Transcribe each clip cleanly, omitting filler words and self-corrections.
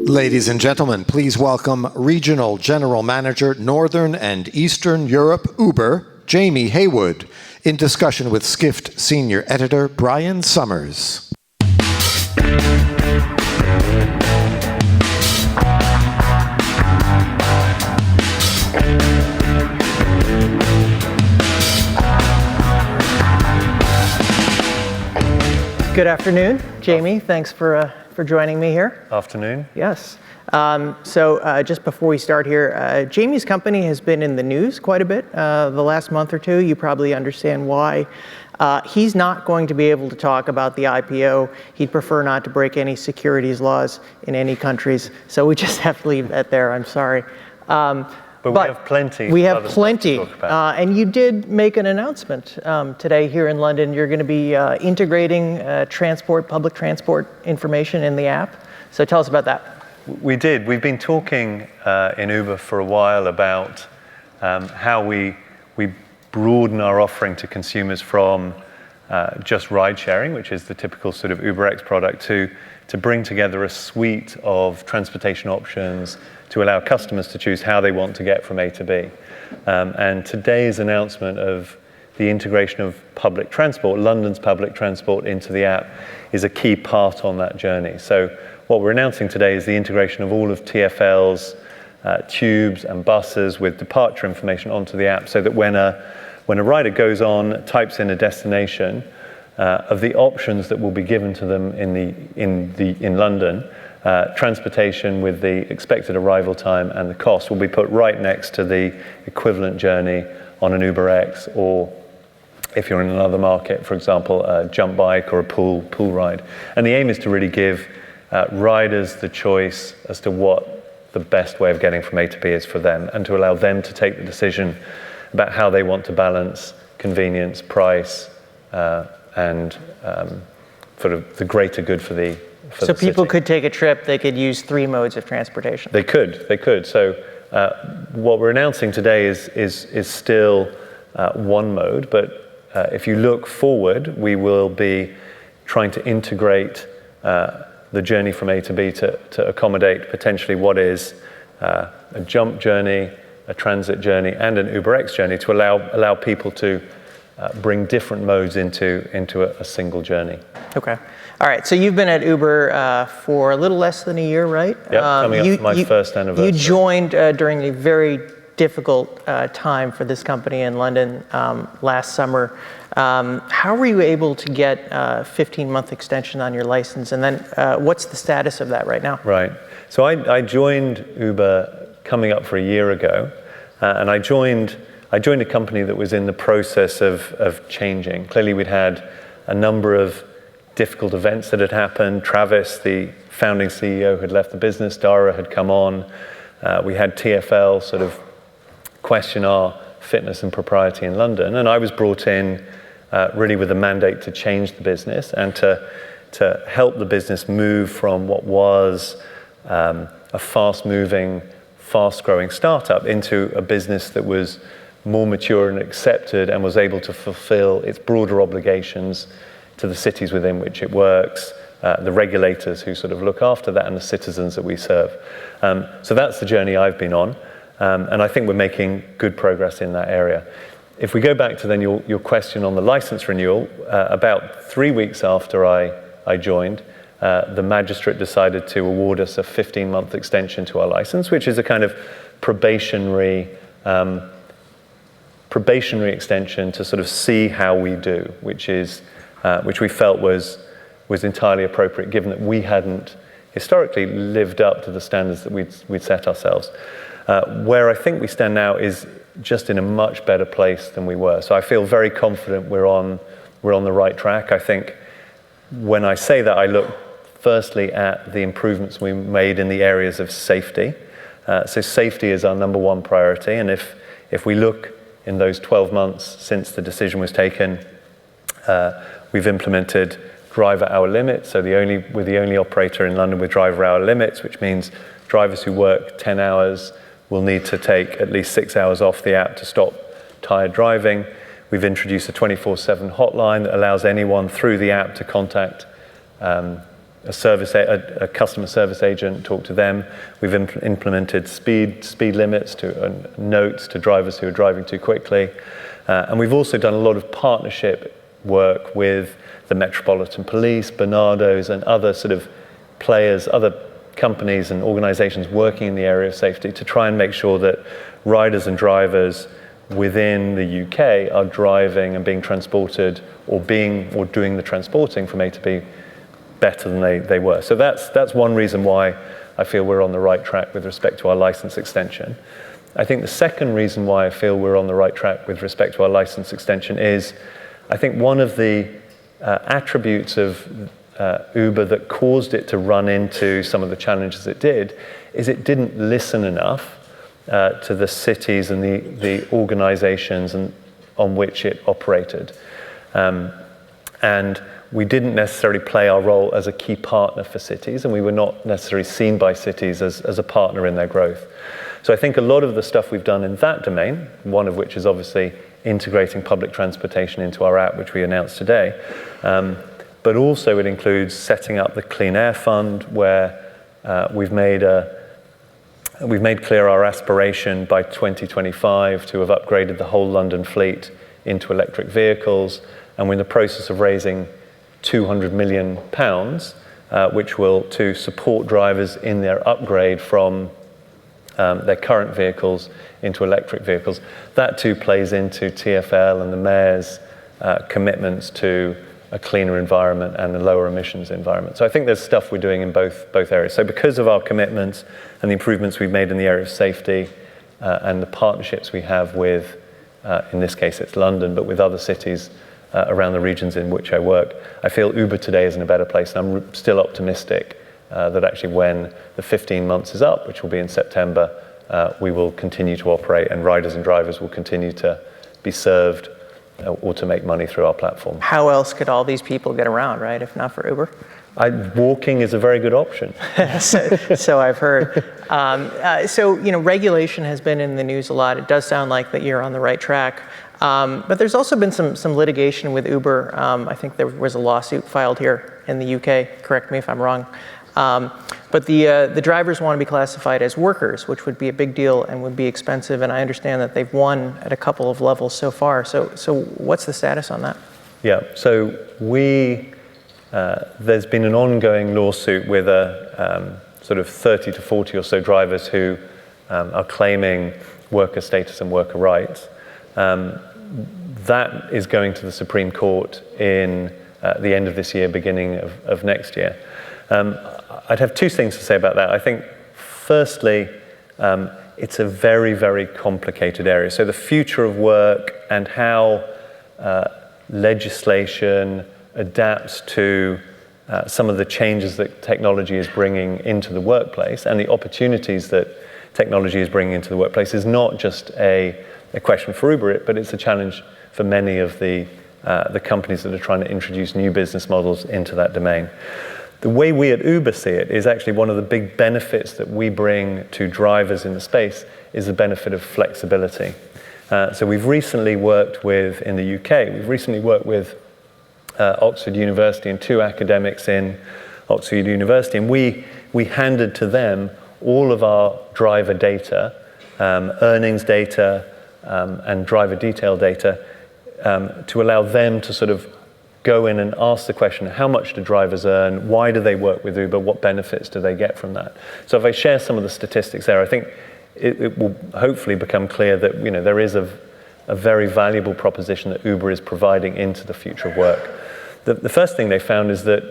Ladies and gentlemen, please welcome Regional General Manager, Northern and Eastern Europe, Uber, Jamie Heywood, in discussion with Skift Senior Editor Brian Summers. Good afternoon, Jamie. Thanks for joining me here. Afternoon. Yes. Just before we start here, Jamie's company has been in the news quite a bit the last month or two. You probably understand why. He's not going to be able to talk about the IPO. He'd prefer not to break any securities laws in any countries. So we just have to leave that there. I'm sorry. But we have plenty. We have plenty. And you did make an announcement today here in London. You're going to be integrating public transport information in the app. So tell us about that. We did. We've been talking in Uber for a while about how we broaden our offering to consumers from just ride sharing, which is the typical sort of UberX product, to bring together a suite of transportation options to allow customers to choose how they want to get from A to B. And today's announcement of the integration of public transport, London's public transport, into the app is a key part on that journey. So what we're announcing today is the integration of all of TfL's tubes and buses with departure information onto the app, so that when a rider goes on, types in a destination, of the options that will be given to them in London, transportation with the expected arrival time and the cost will be put right next to the equivalent journey on an UberX, or if you're in another market, for example, a jump bike or a pool ride. And the aim is to really give riders the choice as to what the best way of getting from A to B is for them, and to allow them to take the decision about how they want to balance convenience, price, and sort of the greater good for the So people could take a trip, they could use 3 modes of transportation. They could. So what we're announcing today is still one mode, but if you look forward, we will be trying to integrate the journey from A to B to accommodate potentially what is a jump journey, a transit journey, and an UberX journey, to allow people to bring different modes into a single journey. Okay. All right. So you've been at Uber for a little less than a year, right? Yeah, coming up to my first anniversary. You joined during a very difficult time for this company in London last summer. How were you able to get a 15-month extension on your license? And then what's the status of that right now? Right. So I joined Uber coming up for a year ago, and I joined a company that was in the process of changing. Clearly, we'd had a number of difficult events that had happened. Travis, the founding CEO, had left the business. Dara had come on. We had TfL sort of question our fitness and propriety in London. And I was brought in really with a mandate to change the business and to help the business move from what was a fast-moving, fast-growing startup into a business that was more mature and accepted and was able to fulfill its broader obligations to the cities within which it works, the regulators who sort of look after that, and the citizens that we serve. So that's the journey I've been on, and I think we're making good progress in that area. If we go back to then your question on the license renewal, about 3 weeks after I joined, the magistrate decided to award us a 15-month extension to our license, which is a kind of probationary extension to sort of see how we do, which we felt was entirely appropriate, given that we hadn't historically lived up to the standards that we'd set ourselves. Where I think we stand now is just in a much better place than we were. So I feel very confident we're on the right track. I think when I say that, I look firstly at the improvements we made in the areas of safety. So safety is our number one priority, and if we look in those 12 months since the decision was taken, we've implemented driver hour limits. So we're the only operator in London with driver hour limits, which means drivers who work 10 hours will need to take at least 6 hours off the app to stop tired driving. We've introduced a 24/7 hotline that allows anyone through the app to contact a customer service agent, talk to them. We've implemented speed limits to notes to drivers who are driving too quickly. And we've also done a lot of partnership work with the Metropolitan Police, Bernardo's, and other sort of players, other companies and organizations working in the area of safety to try and make sure that riders and drivers within the UK are driving and being transported or doing the transporting from A to B better than they were. So that's one reason why I feel we're on the right track with respect to our license extension. I think the second reason why I feel we're on the right track with respect to our license extension is I think one of the attributes of Uber that caused it to run into some of the challenges it did is it didn't listen enough to the cities and the organizations on which it operated. And we didn't necessarily play our role as a key partner for cities, and we were not necessarily seen by cities as a partner in their growth. So I think a lot of the stuff we've done in that domain, one of which is obviously integrating public transportation into our app, which we announced today, but also it includes setting up the Clean Air Fund, where we've made clear our aspiration by 2025 to have upgraded the whole London fleet into electric vehicles, and we're in the process of raising £200 million, which will to support drivers in their upgrade from their current vehicles into electric vehicles. That too plays into TfL and the Mayor's commitments to a cleaner environment and a lower emissions environment. So I think there's stuff we're doing in both areas. So because of our commitments and the improvements we've made in the area of safety and the partnerships we have with, in this case it's London, but with other cities around the regions in which I work, I feel Uber today is in a better place. And I'm still optimistic that actually when the 15 months is up, which will be in September, we will continue to operate and riders and drivers will continue to be served or to make money through our platform. How else could all these people get around, right, if not for Uber? Walking is a very good option. So I've heard. So, regulation has been in the news a lot. It does sound like that you're on the right track. But there's also been some litigation with Uber. I think there was a lawsuit filed here in the UK. Correct me if I'm wrong. But the drivers want to be classified as workers, which would be a big deal and would be expensive. And I understand that they've won at a couple of levels so far. So what's the status on that? Yeah. So there's been an ongoing lawsuit with sort of 30 to 40 or so drivers who are claiming worker status and worker rights. That is going to the Supreme Court in the end of this year, beginning of next year. I'd have two things to say about that. I think, firstly, it's a very, very complicated area. So the future of work and how legislation adapts to some of the changes that technology is bringing into the workplace and the opportunities that technology is bringing into the workplace is not just a question for Uber, but it's a challenge for many of the companies that are trying to introduce new business models into that domain. The way we at Uber see it is actually one of the big benefits that we bring to drivers in the space is the benefit of flexibility. So we've recently worked with, in the UK, Oxford University and two academics in Oxford University, and we handed to them all of our driver data, earnings data, and driver detail data to allow them to sort of go in and ask the question, how much do drivers earn? Why do they work with Uber? What benefits do they get from that? So if I share some of the statistics there, I think it will hopefully become clear that there is a very valuable proposition that Uber is providing into the future of work. The first thing they found is that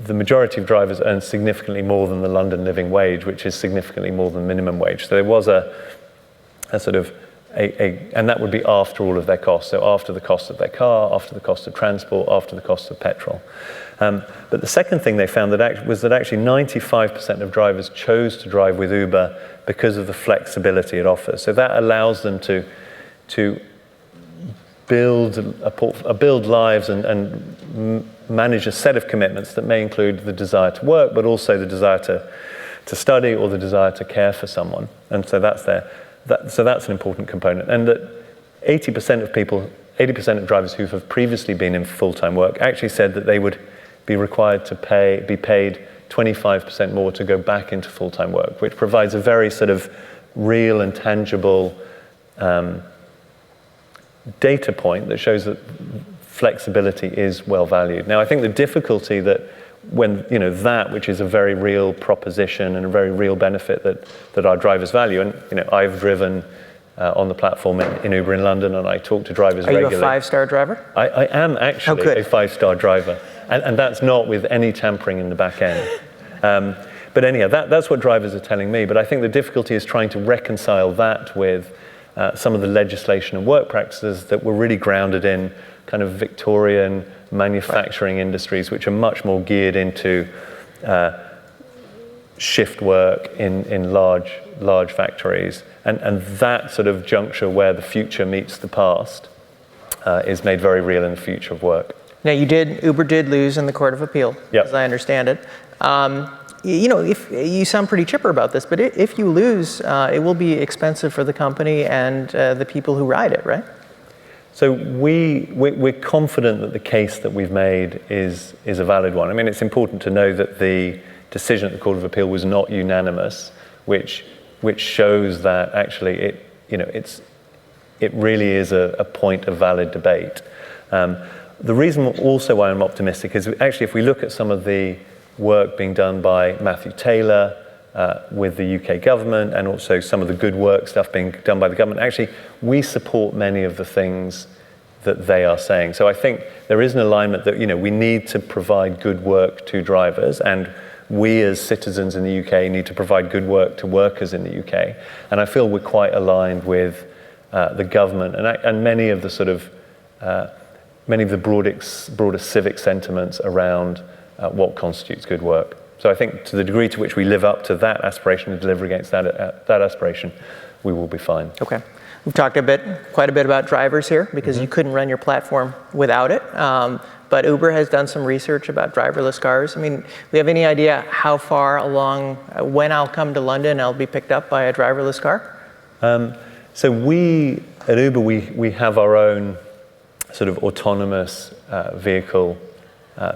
the majority of drivers earn significantly more than the London living wage, which is significantly more than minimum wage. So there was a sort of and that would be after all of their costs. So after the cost of their car, after the cost of transport, after the cost of petrol. But the second thing they found was that actually 95% of drivers chose to drive with Uber because of the flexibility it offers. So that allows them to build lives and manage a set of commitments that may include the desire to work, but also the desire to study or the desire to care for someone. And so that's there. So that's an important component. And that 80% of drivers who have previously been in full-time work actually said that they would be required to be paid 25% more to go back into full-time work, which provides a very sort of real and tangible data point that shows that flexibility is well valued. Now, I think the difficulty that when, that which is a very real proposition and a very real benefit that our drivers value, and, I've driven on the platform in Uber in London, and I talk to drivers regularly. Are you a 5-star driver? I am actually a 5-star driver, and that's not with any tampering in the back end. But anyhow, that's what drivers are telling me. But I think the difficulty is trying to reconcile that with some of the legislation and work practices that were really grounded in kind of Victorian manufacturing industries, which are much more geared into shift work in large factories. And that sort of juncture where the future meets the past is made very real in the future of work. Now, Uber did lose in the Court of Appeal, as I understand it. If you sound pretty chipper about this, but if you lose, it will be expensive for the company and the people who ride it, right? So we're confident that the case that we've made is a valid one. I mean, it's important to know that the decision at the Court of Appeal was not unanimous, which shows that actually it really is a point of valid debate. The reason also why I'm optimistic is actually if we look at some of the work being done by Matthew Taylor with the UK government, and also some of the good work stuff being done by the government, actually we support many of the things that they are saying. So I think there is an alignment that we need to provide good work to drivers, and we as citizens in the UK need to provide good work to workers in the UK. And I feel we're quite aligned with the government and many of the sort of broader civic sentiments around what constitutes good work. So I think to the degree to which we live up to that aspiration and deliver against that aspiration, we will be fine. Okay. We've talked quite a bit about drivers here because you couldn't run your platform without it. But Uber has done some research about driverless cars. I mean, do we have any idea how far along, when I'll come to London, I'll be picked up by a driverless car? So we, at Uber, we have our own sort of autonomous vehicle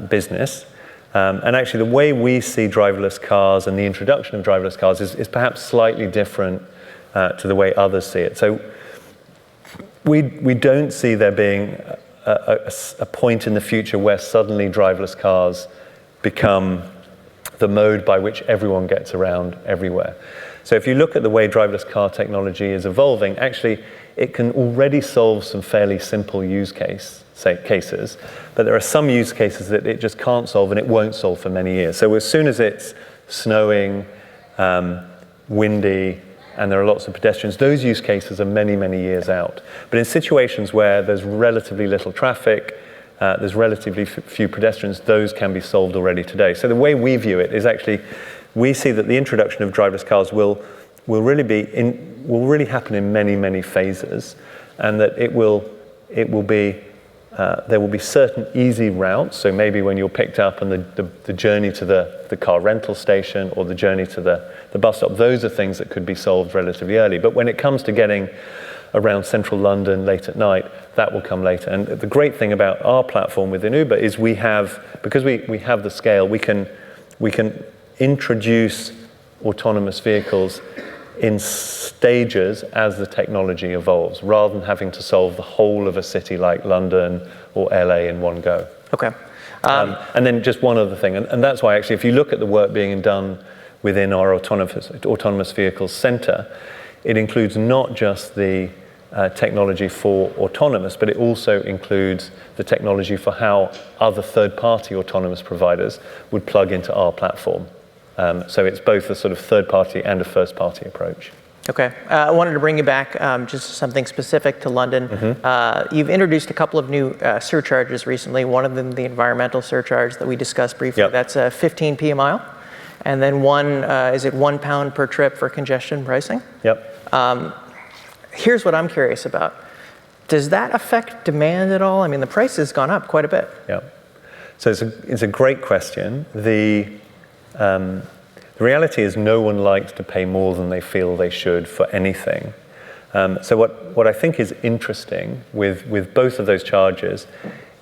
business. And actually the way we see driverless cars and the introduction of driverless cars is perhaps slightly different to the way others see it. So we don't see there being a point in the future where suddenly driverless cars become the mode by which everyone gets around everywhere. So if you look at the way driverless car technology is evolving, actually it can already solve some fairly simple use cases, but there are some use cases that it just can't solve, and it won't solve for many years. So as soon as it's snowing, windy, and there are lots of pedestrians, those use cases are many, many years out. But in situations where there's relatively little traffic, there's relatively few pedestrians, those can be solved already today. So the way we view it is actually, we see that the introduction of driverless cars will really happen in many, many phases, and that there will be certain easy routes. So maybe when you're picked up and the journey to the car rental station or the journey to the bus stop, those are things that could be solved relatively early. But when it comes to getting around central London late at night, that will come later. And the great thing about our platform within Uber is because we have the scale, we can introduce autonomous vehicles in stages as the technology evolves, rather than having to solve the whole of a city like London or LA in one go. Okay. And then just one other thing, and that's why actually if you look at the work being done within our autonomous vehicles center, it includes not just the technology for autonomous, but it also includes the technology for how other third-party autonomous providers would plug into our platform. So it's both a sort of third-party and a first-party approach. Okay. I wanted to bring you back just something specific to London. You've introduced a couple of new surcharges recently. One of them, the environmental surcharge that we discussed briefly. Yep. That's 15p a mile. And then one, is it £1 per trip for congestion pricing? Yep. Here's what I'm curious about. Does that affect demand at all? I mean, the price has gone up quite a bit. Yep. So it's a great question. The reality is no one likes to pay more than they feel they should for anything. So what I think is interesting with both of those charges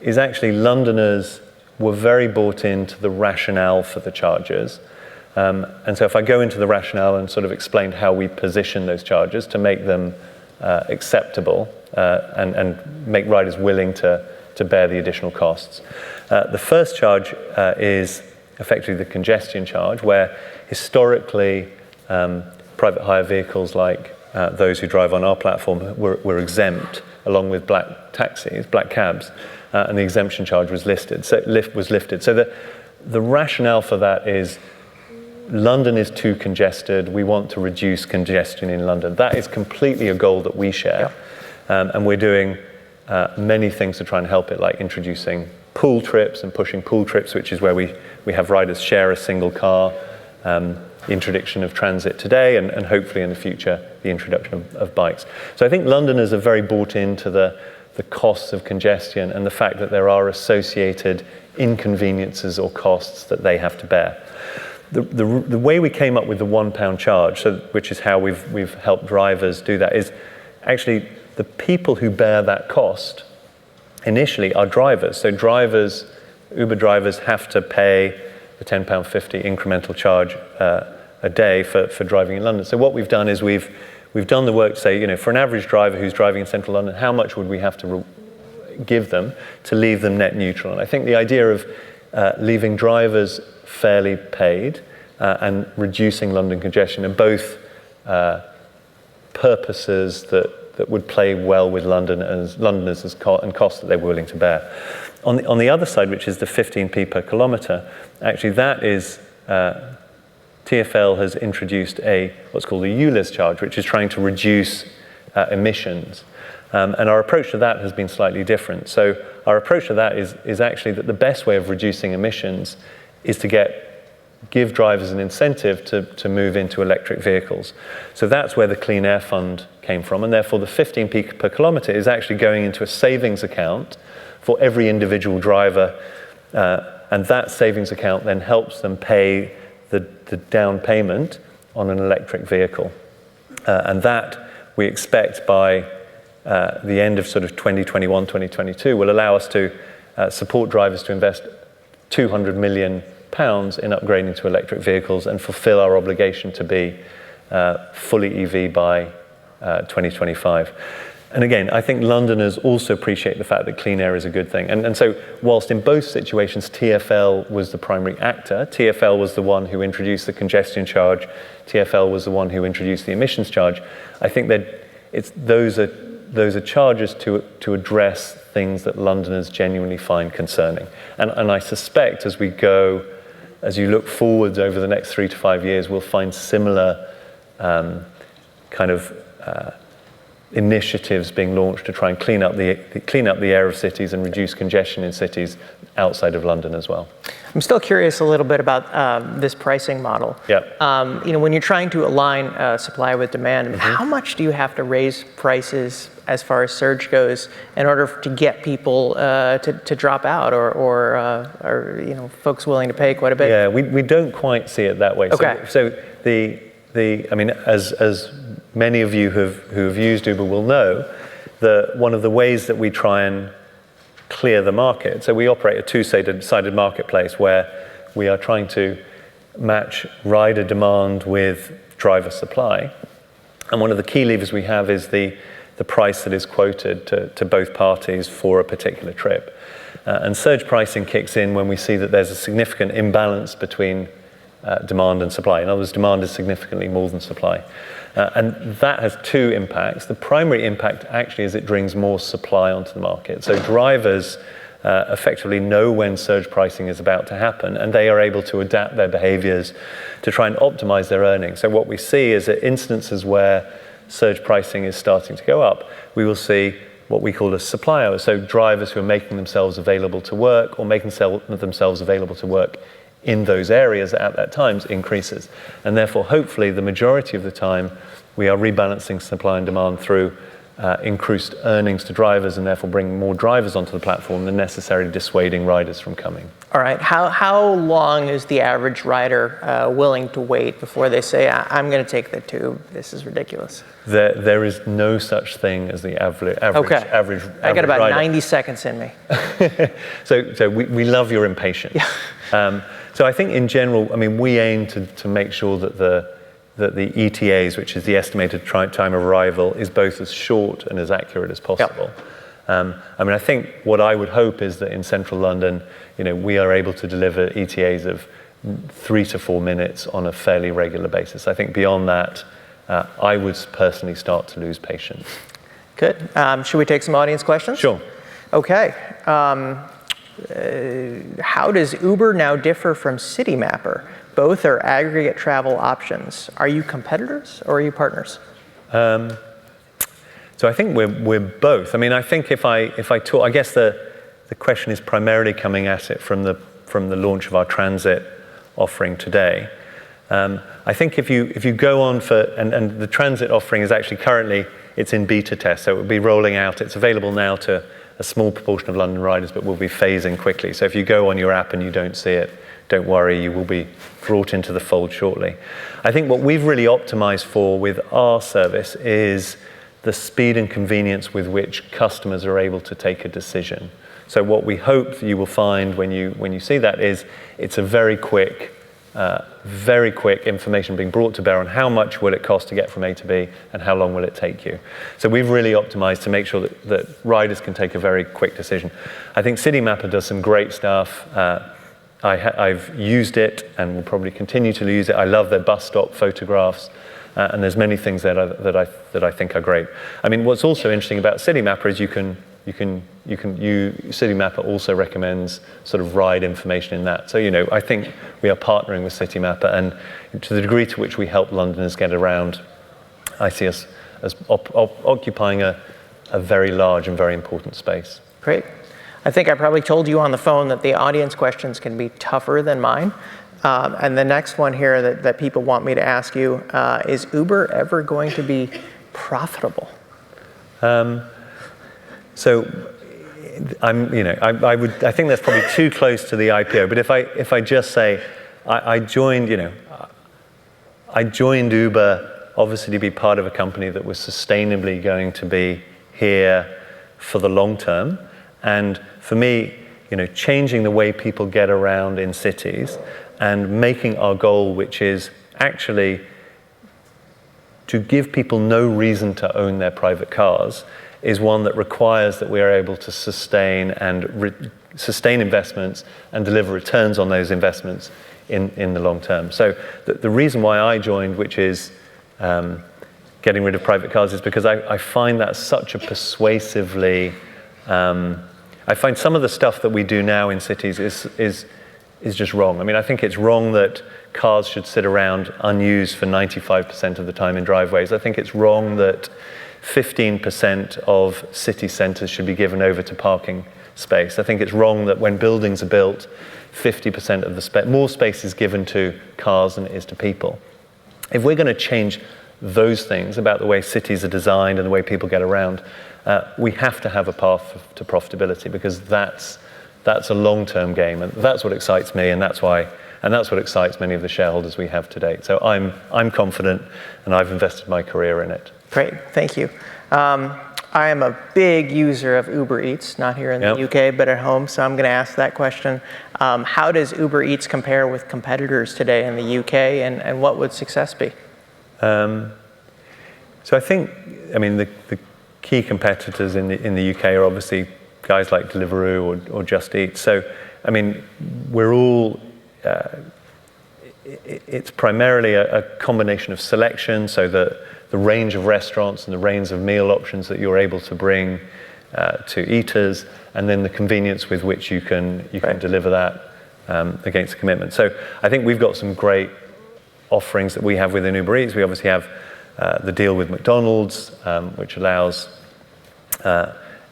is actually Londoners were very bought into the rationale for the charges. And so if I go into the rationale and sort of explain how we position those charges to make them acceptable and make riders willing to bear the additional costs. The first charge is effectively the congestion charge, where historically private hire vehicles like those who drive on our platform were exempt, along with black taxis, black cabs, and the exemption charge was lifted. So the rationale for that is London is too congested. We want to reduce congestion in London. That is completely a goal that we share, and we're doing many things to try and help it, like introducing pool trips and pushing pool trips, which is where we have riders share a single car, the introduction of transit today, and hopefully in the future, the introduction of bikes. So I think Londoners are very bought into the costs of congestion and the fact that there are associated inconveniences or costs that they have to bear. The way we came up with the £1 charge, which is how we've helped drivers do that, is actually the people who bear that cost initially are drivers. So Uber drivers have to pay the £10.50 incremental charge a day for driving in London. So what we've done is we've done the work to say, for an average driver who's driving in central London, how much would we have to give them to leave them net neutral? And I think the idea of leaving drivers fairly paid and reducing London congestion are both purposes that would play well with Londoners and costs that they were willing to bear. On the other side, which is the 15p per kilometre, actually that is TfL has introduced what's called a ULEZ charge, which is trying to reduce emissions. And our approach to that has been slightly different. So our approach to that is actually that the best way of reducing emissions is to give drivers an incentive to move into electric vehicles. So that's where the Clean Air Fund came from, and therefore the 15p per kilometre is actually going into a savings account for every individual driver, and that savings account then helps them pay the down payment on an electric vehicle. And that we expect by the end of sort of 2021, 2022 will allow us to support drivers to invest £200 million in upgrading to electric vehicles and fulfill our obligation to be fully EV by 2025. And again, I think Londoners also appreciate the fact that clean air is a good thing. And so whilst in both situations TfL was the primary actor, TfL was the one who introduced the congestion charge, TfL was the one who introduced the emissions charge, I think that those are charges to address things that Londoners genuinely find concerning. And I suspect as you look forwards over the next 3 to 5 years, we'll find similar initiatives being launched to try and clean up the air of cities and reduce congestion in cities outside of London as well. I'm still curious a little bit about this pricing model. Yep. When you're trying to align supply with demand, how much do you have to raise prices as far as surge goes in order to get people to drop out, or folks willing to pay quite a bit? Yeah, we don't quite see it that way. Okay. So as many of you who have used Uber will know, that one of the ways that we try and clear the market, so we operate a two-sided marketplace where we are trying to match rider demand with driver supply. And one of the key levers we have is the price that is quoted to both parties for a particular trip. And surge pricing kicks in when we see that there's a significant imbalance between demand and supply. In other words, demand is significantly more than supply. And that has two impacts. The primary impact actually is it brings more supply onto the market. So drivers effectively know when surge pricing is about to happen, and they are able to adapt their behaviors to try and optimize their earnings. So what we see is that instances where surge pricing is starting to go up, we will see what we call a supply hour. So drivers who are making themselves available to work or making themselves available to work in those areas at that time increases. And therefore, hopefully, the majority of the time, we are rebalancing supply and demand through increased earnings to drivers and therefore bring more drivers onto the platform than necessarily dissuading riders from coming. All right. How long is the average rider willing to wait before they say, I'm going to take the tube? This is ridiculous. There is no such thing as the average I got about rider. 90 seconds in me. So we love your impatience. Yeah. So I think in general, I mean, we aim to make sure that the ETAs, which is the estimated time of arrival, is both as short and as accurate as possible. Yep. I mean, I think what I would hope is that in central London, we are able to deliver ETAs of 3 to 4 minutes on a fairly regular basis. I think beyond that, I would personally start to lose patience. Good. Should we take some audience questions? Sure. Okay. How does Uber now differ from Citymapper? Both are aggregate travel options. Are you competitors or are you partners? So I think we're both. I mean, I think if I talk, I guess the question is primarily coming at it from the launch of our transit offering today. I think if you go on and the transit offering is actually currently, it's in beta test, so it will be rolling out. It's available now to a small proportion of London riders, but will be phasing quickly. So if you go on your app and you don't see it, don't worry, you will be brought into the fold shortly. I think what we've really optimized for with our service is the speed and convenience with which customers are able to take a decision. So what we hope you will find when you see that is it's a very quick information being brought to bear on how much will it cost to get from A to B and how long will it take you. So we've really optimized to make sure that riders can take a very quick decision. I think Citymapper does some great stuff. I've used it and will probably continue to use it. I love their bus stop photographs, and there's many things that I think are great. I mean, what's also interesting about Citymapper is Citymapper also recommends sort of ride information in that. So I think we are partnering with Citymapper, and to the degree to which we help Londoners get around, I see us as occupying a very large and very important space. Great. I think I probably told you on the phone that the audience questions can be tougher than mine. And the next one here that people want me to ask you, is Uber ever going to be profitable? So I think that's probably too close to the IPO. But if I just say I joined Uber obviously to be part of a company that was sustainably going to be here for the long term. And for me, changing the way people get around in cities and making our goal, which is actually to give people no reason to own their private cars, is one that requires that we are able to sustain investments and deliver returns on those investments in the long term. So the reason why I joined, which is getting rid of private cars, is because I find that such a persuasively I find some of the stuff that we do now in cities is just wrong. I mean, I think it's wrong that cars should sit around unused for 95% of the time in driveways. I think it's wrong that 15% of city centres should be given over to parking space. I think it's wrong that when buildings are built, 50% of more space is given to cars than it is to people. If we're going to change those things about the way cities are designed and the way people get around, we have to have a path to profitability, because that's a long-term game, and that's what excites me, and that's what excites many of the shareholders we have to date. So I'm confident, and I've invested my career in it. Great, thank you. I am a big user of Uber Eats, not here in the UK, but at home, so I'm going to ask that question. How does Uber Eats compare with competitors today in the UK, and what would success be? So I think, the key competitors in the UK are obviously guys like Deliveroo or Just Eat. So, we're all, it's primarily a combination of selection, so that the range of restaurants and the range of meal options that you're able to bring to eaters, and then the convenience with which you can deliver that against a commitment. So I think we've got some great offerings that we have within Uber Eats. We obviously have the deal with McDonald's, which allows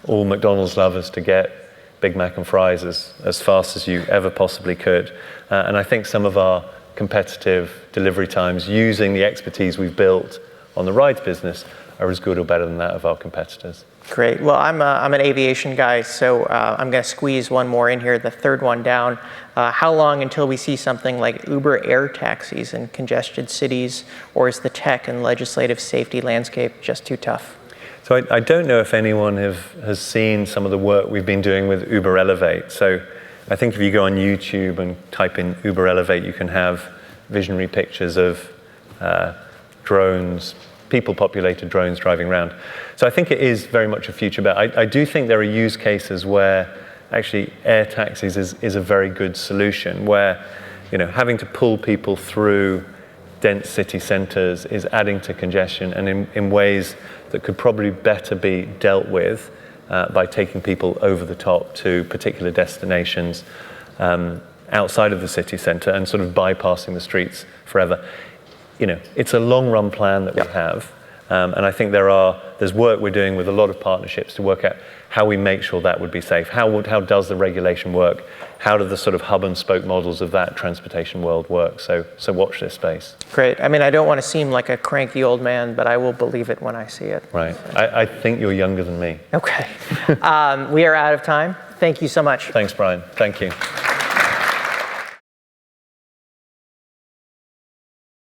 all McDonald's lovers to get Big Mac and fries as fast as you ever possibly could. And I think some of our competitive delivery times, using the expertise we've built on the rides business, are as good or better than that of our competitors. Great. Well, I'm an aviation guy, so I'm going to squeeze one more in here, the third one down. How long until we see something like Uber air taxis in congested cities, or is the tech and legislative safety landscape just too tough? So I don't know if anyone has seen some of the work we've been doing with Uber Elevate. So I think if you go on YouTube and type in Uber Elevate, you can have visionary pictures of drones, people-populated drones driving around. So I think it is very much a future bet. I do think there are use cases where actually air taxis is a very good solution, where having to pull people through dense city centres is adding to congestion, and in ways that could probably better be dealt with by taking people over the top to particular destinations outside of the city centre and sort of bypassing the streets forever. It's a long-run plan that we have, and I think there's work we're doing with a lot of partnerships to work out how we make sure that would be safe. How does the regulation work? How do the sort of hub and spoke models of that transportation world work? So watch this space. Great. I mean, I don't want to seem like a cranky old man, but I will believe it when I see it. Right. I think you're younger than me. Okay. We are out of time. Thank you so much. Thanks, Brian. Thank you.